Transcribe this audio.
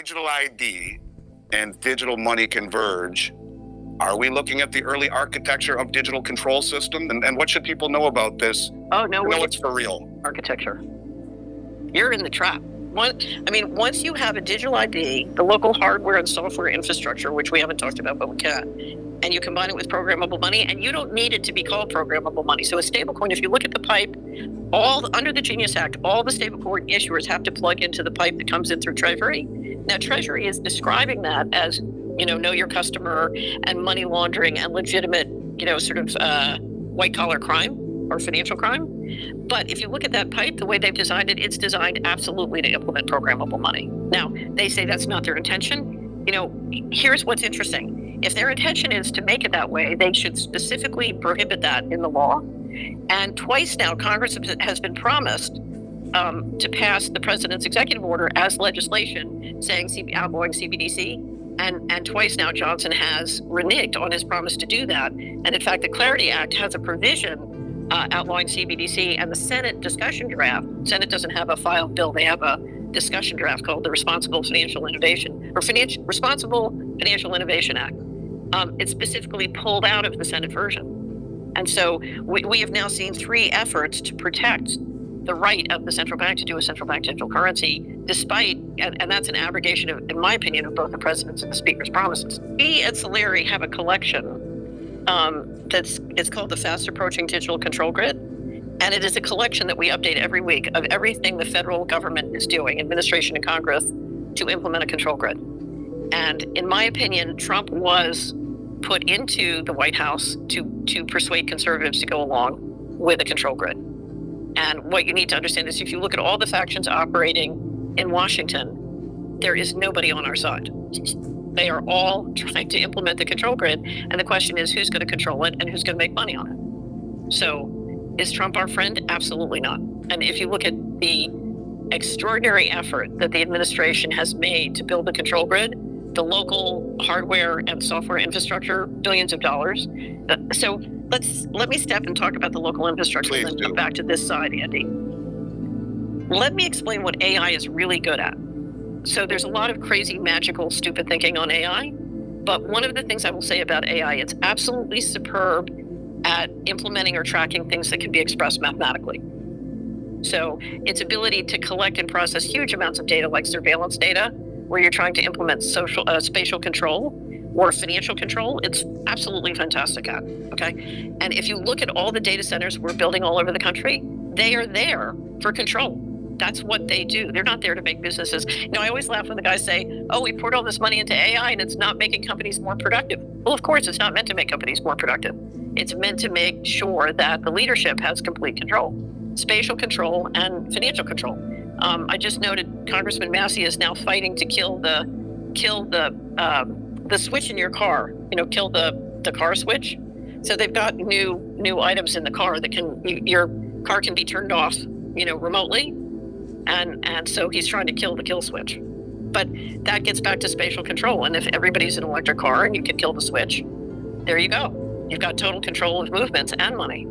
digital ID and digital money converge, are we looking at the early architecture of digital control system? And what should people know about this? Oh, no, it's for real. Architecture. You're in the trap. Once you have a digital ID, the local hardware and software infrastructure, which we haven't talked about, but we can, and you combine it with programmable money, and you don't need it to be called programmable money. So a stablecoin, if you look at the pipe, under the Genius Act, all the stablecoin issuers have to plug into the pipe that comes in through Treasury. Now, Treasury is describing that as, know your customer and money laundering and legitimate, white collar crime or financial crime. But if you look at that pipe, the way they've designed it, it's designed absolutely to implement programmable money. Now, they say that's not their intention. Here's what's interesting. If their intention is to make it that way, they should specifically prohibit that in the law. And twice now, Congress has been promised to pass the president's executive order as legislation saying outlawing CBDC. And twice now, Johnson has reneged on his promise to do that. And in fact, the Clarity Act has a provision outlawing CBDC, and the Senate discussion draft. Senate doesn't have a filed bill; they have a discussion draft called the Responsible Financial Innovation Act. It's specifically pulled out of the Senate version, and so we have now seen 3 efforts to protect the right of the central bank to do a central bank digital currency, despite, and that's an abrogation, in my opinion, of both the president's and the speaker's promises. We at Solari have a collection it's called the Fast Approaching Digital Control Grid. And it is a collection that we update every week of everything the federal government is doing, administration and Congress, to implement a control grid. And in my opinion, Trump was put into the White House to persuade conservatives to go along with a control grid. And what you need to understand is if you look at all the factions operating in Washington, there is nobody on our side. They are all trying to implement the control grid. And the question is, who's going to control it and who's going to make money on it? So is Trump our friend? Absolutely not. And if you look at the extraordinary effort that the administration has made to build the control grid, the local hardware and software infrastructure, billions of dollars. So let me step and talk about the local infrastructure and then come back to this side, Andy. Let me explain what AI is really good at. So there's a lot of crazy, magical, stupid thinking on AI. But one of the things I will say about AI, it's absolutely superb at implementing or tracking things that can be expressed mathematically. So its ability to collect and process huge amounts of data like surveillance data, where you're trying to implement spatial control or financial control, it's absolutely fantastic at, okay? And if you look at all the data centers we're building all over the country, they are there for control. That's what they do. They're not there to make businesses. I always laugh when the guys say, oh, we poured all this money into AI and it's not making companies more productive. Well, of course, it's not meant to make companies more productive. It's meant to make sure that the leadership has complete control, spatial control and financial control. I just noted Congressman Massey is now fighting to kill the switch in your car, kill the car switch. So they've got new items in the car that your car can be turned off, remotely. And so he's trying to kill the kill switch. But that gets back to spatial control. And if everybody's in an electric car and you can kill the switch, there you go. You've got total control of movements and money.